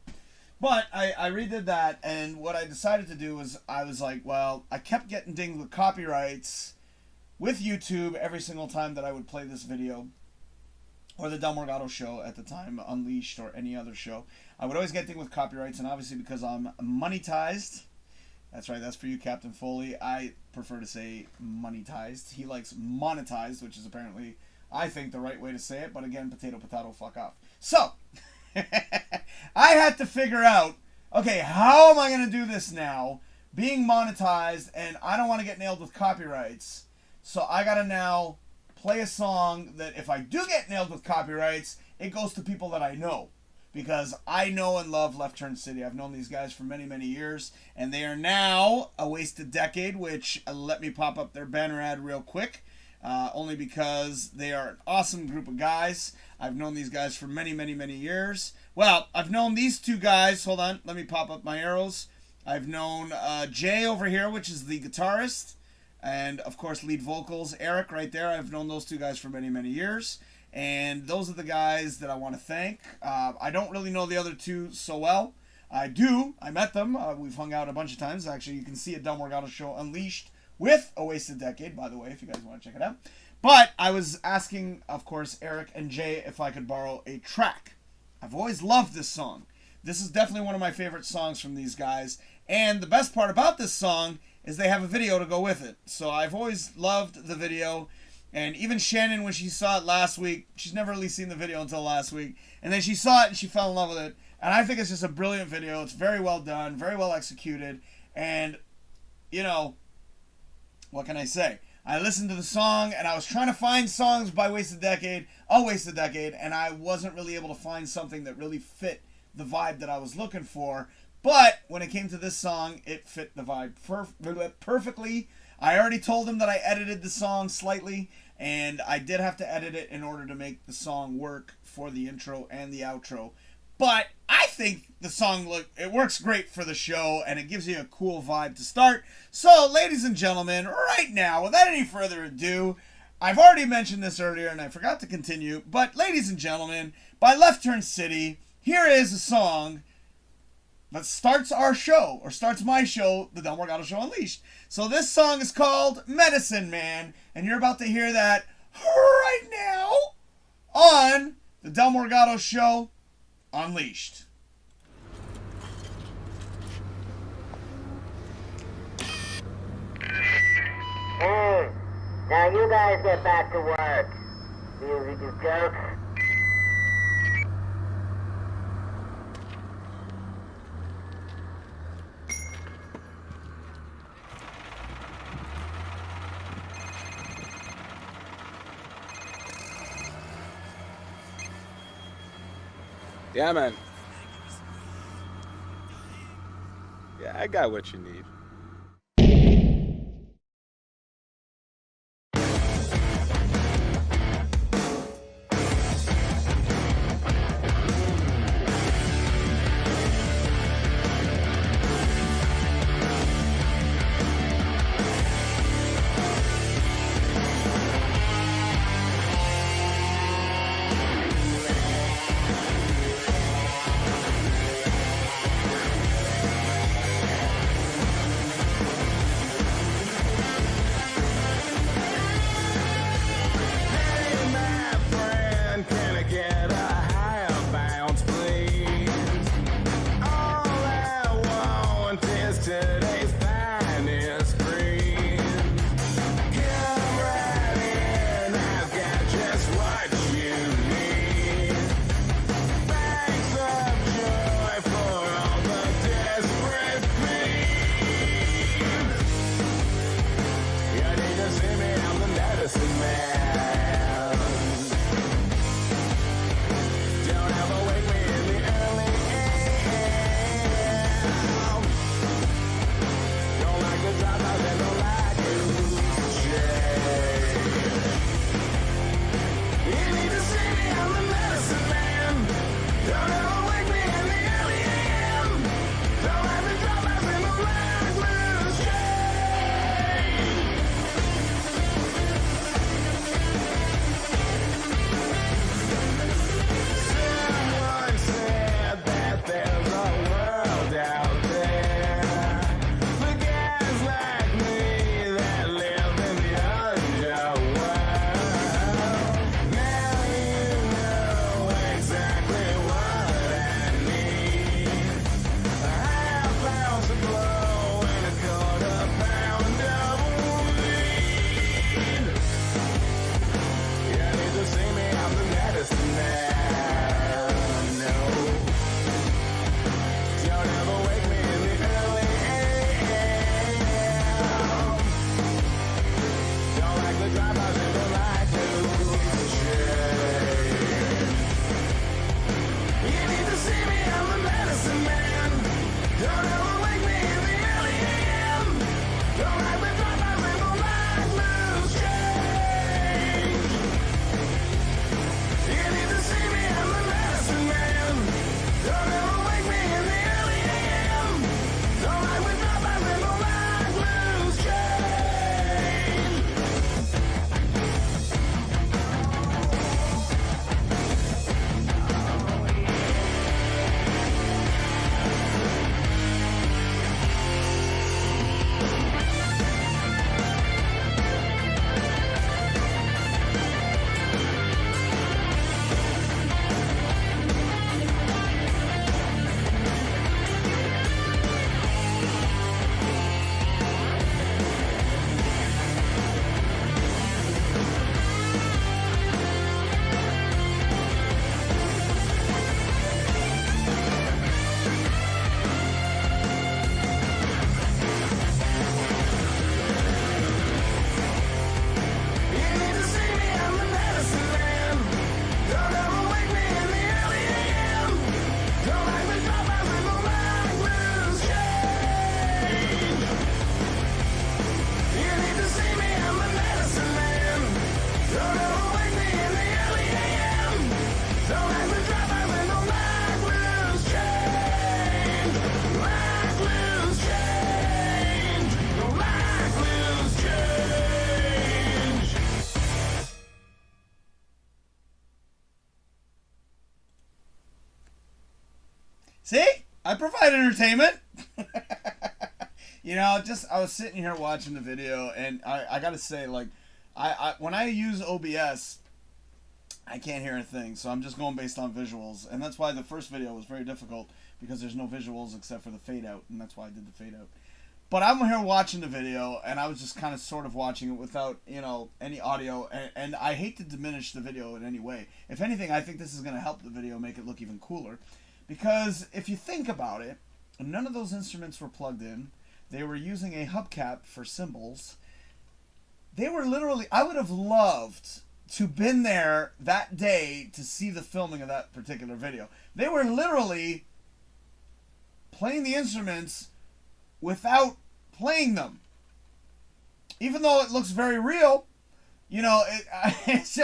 But I redid that, and what I decided to do was I was like, well, I kept getting dinged with copyrights with YouTube every single time that I would play this video, or the Del Morgado Show at the time, Unleashed, or any other show. I would always get dinged with copyrights, and obviously because I'm monetized, that's right, that's for you, Captain Foley. I prefer to say monetized. He likes monetized, which is apparently, I think, the right way to say it, but again, potato, potato, fuck off. So, I had to figure out, okay, how am I going to do this now, being monetized, and I don't want to get nailed with copyrights. So I got to now play a song that if I do get nailed with copyrights, it goes to people that I know. Because I know and love Left Turn City. I've known these guys for many, many years. And they are now A Wasted Decade, which, let me pop up their banner ad real quick. Only because they are an awesome group of guys. I've known these guys for many, many, many years. Well, I've known these two guys. Hold on, let me pop up my arrows. I've known Jay over here, which is the guitarist. And, of course, lead vocals. Eric right there. I've known those two guys for many, many years. And those are the guys that I want to thank. I don't really know the other two so well. I do. I met them. We've hung out a bunch of times. Actually, you can see a Del Morgado Show Unleashed with A Wasted Decade, by the way, if you guys want to check it out. But I was asking, of course, Eric and Jay if I could borrow a track. I've always loved this song. This is definitely one of my favorite songs from these guys. And the best part about this song is they have a video to go with it. So I've always loved the video. And even Shannon, when she saw it last week, she's never really seen the video until last week. And then she saw it and she fell in love with it. And I think it's just a brilliant video. It's very well done, very well executed. And, you know, what can I say? I listened to the song and I was trying to find songs by A Wasted Decade, and I wasn't really able to find something that really fit the vibe that I was looking for. But when it came to this song, it fit the vibe perfectly. I already told them that I edited the song slightly, and I did have to edit it in order to make the song work for the intro and the outro. But I think the song it works great for the show, and it gives you a cool vibe to start. So, ladies and gentlemen, right now, without any further ado, I've already mentioned this earlier, and I forgot to continue, but ladies and gentlemen, by Left Turn City, here is a song that starts our show, or starts my show, the Del Morgado Show Unleashed. So this song is called Medicine Man, and you're about to hear that right now on the Del Morgado Show Unleashed. Hey, now you guys get back to work. You jerks. Yeah, man. Yeah, I got what you need. I provide entertainment. You know, I was sitting here watching the video, and I gotta say, like, I when I use OBS, I can't hear a thing, so I'm just going based on visuals, and that's why the first video was very difficult, because there's no visuals except for the fade out, and that's why I did the fade out. But I'm here watching the video, and I was just kind of sort of watching it without, you know, any audio, and I hate to diminish the video in any way. If anything, I think this is going to help the video make it look even cooler, because if you think about it, none of those instruments were plugged in. They were using a hubcap for cymbals. They were literally, I would have loved to been there that day to see the filming of that particular video. They were literally playing the instruments without playing them. Even though it looks very real, you know, it's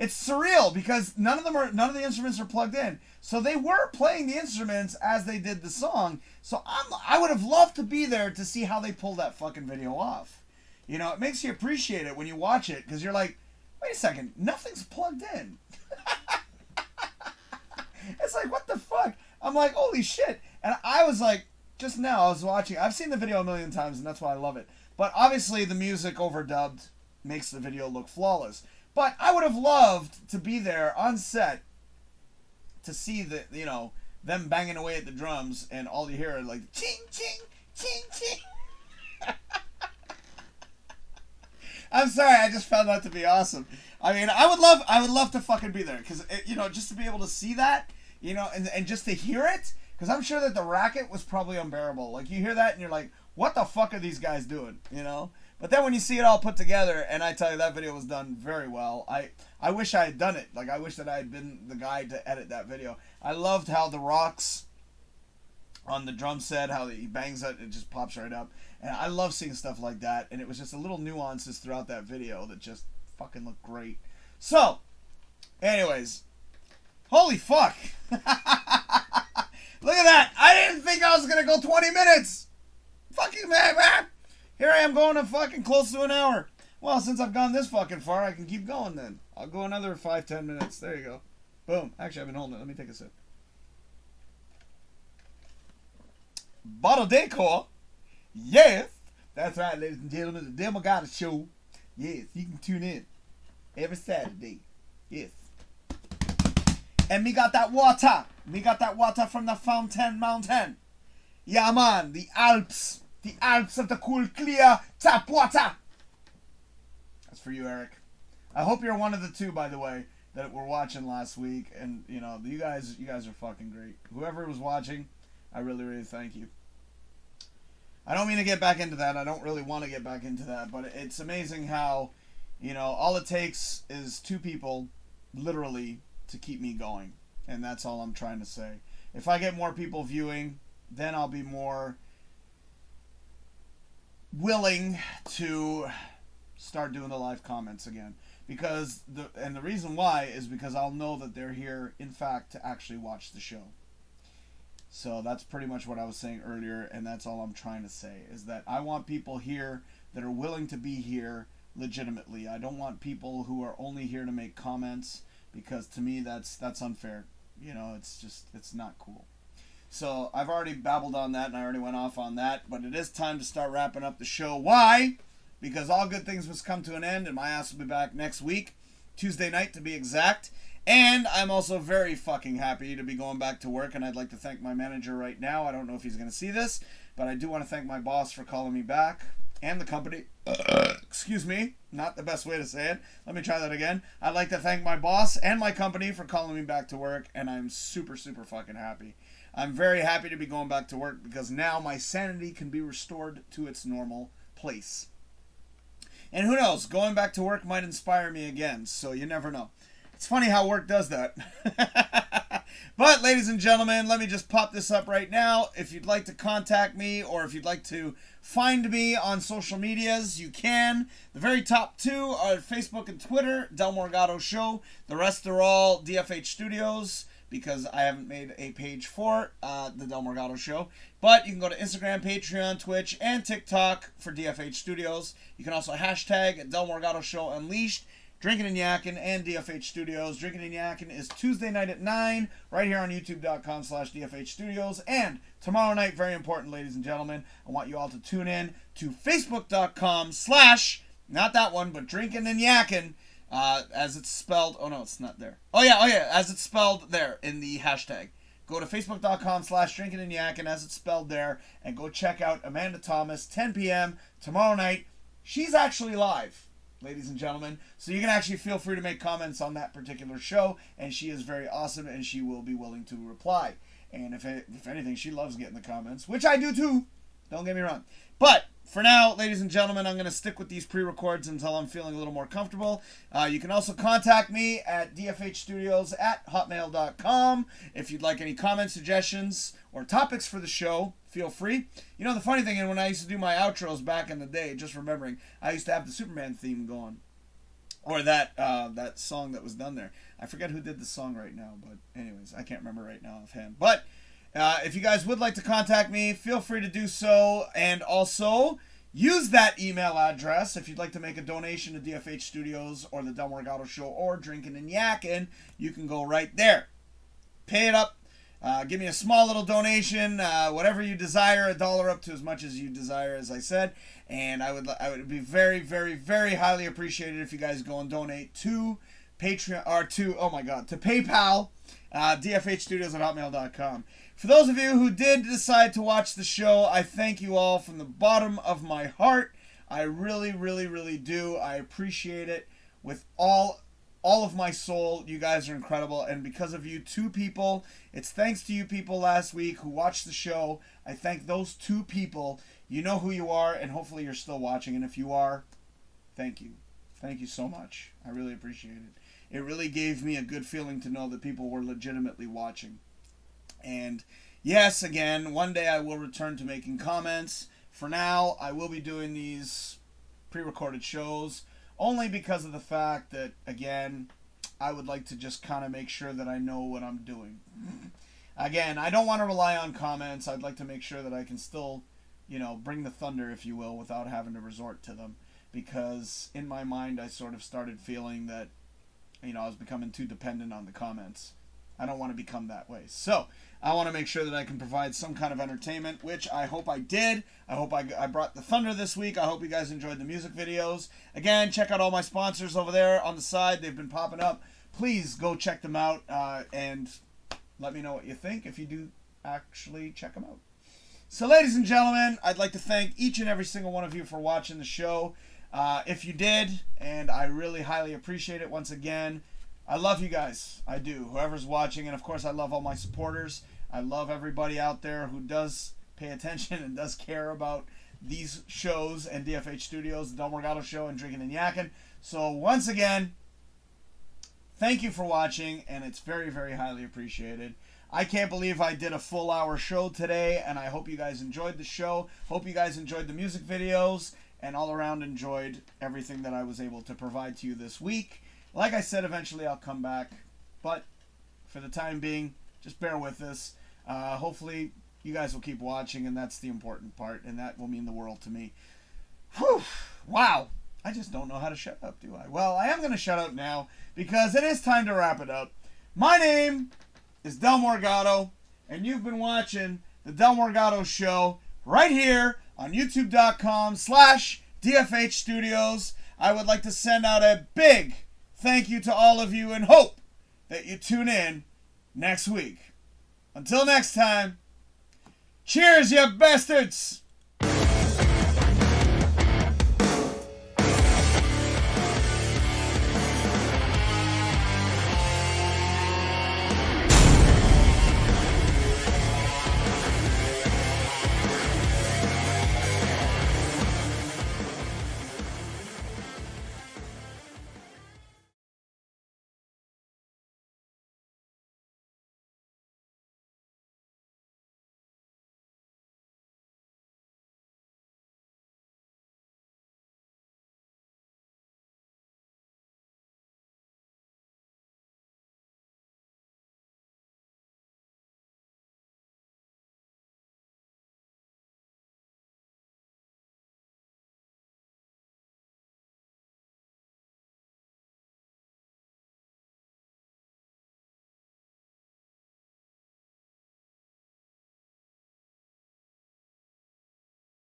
surreal because none of the instruments are plugged in. So they were playing the instruments as they did the song. So I would have loved to be there to see how they pulled that fucking video off. You know, it makes you appreciate it when you watch it because you're like, wait a second, nothing's plugged in. It's like, what the fuck? I'm like, holy shit. And I was like, just now I was watching, I've seen the video a million times and that's why I love it. But obviously the music overdubbed makes the video look flawless. But I would have loved to be there on set to see the, you know, them banging away at the drums and all you hear are like ching ching ching ching. I'm sorry, I just found that to be awesome. I mean, I would love to fucking be there because, you know, just to be able to see that, you know, and just to hear it, because I'm sure that the racket was probably unbearable. Like you hear that and you're like, what the fuck are these guys doing, you know? But then when you see it all put together, and I tell you that video was done very well. I wish I had done it. Like I wish that I had been the guy to edit that video. I loved how the rocks on the drum set, how he bangs it, it just pops right up. And I love seeing stuff like that. And it was just a little nuances throughout that video that just fucking looked great. So, anyways, holy fuck. Look at that. I didn't think I was going to go 20 minutes. Fucking man. Here I am going to fucking close to an hour. Well, since I've gone this fucking far, I can keep going then. I'll go another 5-10 minutes. There you go. Boom. Actually, I've been holding it. Let me take a sip. Bottle decor. Yes. That's right, ladies and gentlemen. The Morgado Show. Yes, you can tune in every Saturday. Yes. And me got that water. Me got that water from the Fountain Mountain. Yeah, man. The Alps. The Alps of the cool, clear tap water. That's for you, Eric. I hope you're one of the two, by the way, that were watching last week. And, you know, you guys are fucking great. Whoever was watching, I really, really thank you. I don't mean to get back into that. I don't really want to get back into that. But it's amazing how, you know, all it takes is two people, literally, to keep me going. And that's all I'm trying to say. If I get more people viewing, then I'll be more willing to start doing the live comments again, because the reason why is because I'll know that they're here in fact to actually watch the show. So that's pretty much what I was saying earlier, and that's all I'm trying to say, is that I want people here that are willing to be here legitimately. I don't want people who are only here to make comments, because to me that's unfair. You know, it's not cool. So I've already babbled on that and I already went off on that, but it is time to start wrapping up the show. Why? Because all good things must come to an end, and my ass will be back next week, Tuesday night to be exact. And I'm also very fucking happy to be going back to work, and I'd like to thank my manager right now. I don't know if he's going to see this, but I do want to thank my boss for calling me back, and the company. Excuse me, not the best way to say it. Let me try that again. I'd like to thank my boss and my company for calling me back to work, and I'm super, super fucking happy. I'm very happy to be going back to work because now my sanity can be restored to its normal place. And who knows, going back to work might inspire me again, so you never know. It's funny how work does that. But, ladies and gentlemen, let me just pop this up right now. If you'd like to contact me, or if you'd like to find me on social medias, you can. The very top two are Facebook and Twitter, Del Morgado Show. The rest are all DFH Studios, because I haven't made a page for the Del Morgado Show. But you can go to Instagram, Patreon, Twitch, and TikTok for DFH Studios. You can also hashtag Del Morgado Show Unleashed. DrinkinNYakkin and DFH Studios. DrinkinNYakkin is Tuesday night at 9, right here on YouTube.com/DFH Studios. And tomorrow night, very important, ladies and gentlemen, I want you all to tune in to Facebook.com/ not that one, but DrinkinNYakkin, as it's spelled. Oh no, it's not there. Oh yeah, as it's spelled there in the hashtag. Go to Facebook.com/DrinkinNYakkin as it's spelled there, and go check out Amanda Thomas, 10 p.m. tomorrow night. She's actually live, ladies and gentlemen, so you can actually feel free to make comments on that particular show, and she is very awesome, and she will be willing to reply. And if anything, she loves getting the comments, which I do too. Don't get me wrong. But for now, ladies and gentlemen, I'm going to stick with these pre-records until I'm feeling a little more comfortable. You can also contact me at dfhstudios@hotmail.com. If you'd like any comments, suggestions, or topics for the show, feel free. You know, the funny thing is, when I used to do my outros back in the day, just remembering, I used to have the Superman theme going. Or that song that was done there. I forget who did the song right now, but anyways, I can't remember right now offhand. But if you guys would like to contact me, feel free to do so. And also, use that email address if you'd like to make a donation to DFH Studios or the Morgado Show or DrinkinNYakkin. You can go right there. Pay it up. Give me a small little donation, whatever you desire, $1 up to as much as you desire, as I said. And I would be very, very, very highly appreciated if you guys go and donate to Patreon, or to PayPal, dfhstudios@hotmail.com. For those of you who did decide to watch the show, I thank you all from the bottom of my heart. I really, really, really do. I appreciate it with all of my soul. You guys are incredible, and because of you 2 people, it's thanks to you people last week who watched the show. I thank those 2 people. You know who you are, and hopefully you're still watching, and if you are, thank you. Thank you so much. I really appreciate it. It really gave me a good feeling to know that people were legitimately watching. And yes, again, one day I will return to making comments. For now, I will be doing these pre-recorded shows only because of the fact that, again, I would like to just kind of make sure that I know what I'm doing. Again, I don't want to rely on comments. I'd like to make sure that I can still, bring the thunder, if you will, without having to resort to them. Because in my mind, I sort of started feeling that, I was becoming too dependent on the comments. I don't want to become that way. So, I want to make sure that I can provide some kind of entertainment, which I hope I did. I hope I brought the thunder this week. I hope you guys enjoyed the music videos. Again, check out all my sponsors over there on the side. They've been popping up. Please go check them out and let me know what you think if you do actually check them out. So, ladies and gentlemen, I'd like to thank each and every single one of you for watching the show. If you did, and I really highly appreciate it once again, I love you guys. I do. Whoever's watching, and of course I love all my supporters. I love everybody out there who does pay attention and does care about these shows and DFH Studios, the Morgado Show, and DrinkinNYakkin. So once again, thank you for watching, and it's very, very highly appreciated. I can't believe I did a full hour show today, and I hope you guys enjoyed the show. Hope you guys enjoyed the music videos, and all around enjoyed everything that I was able to provide to you this week. Like I said, eventually I'll come back, but for the time being, just bear with us. Hopefully you guys will keep watching, and that's the important part, and that will mean the world to me. Whew, wow. I just don't know how to shut up, do I? Well, I am going to shut up now, because it is time to wrap it up. My name is Del Morgado, and you've been watching the Del Morgado Show right here on youtube.com/DFH Studios. I would like to send out a big thank you to all of you and hope that you tune in next week. Until next time, cheers, you bastards!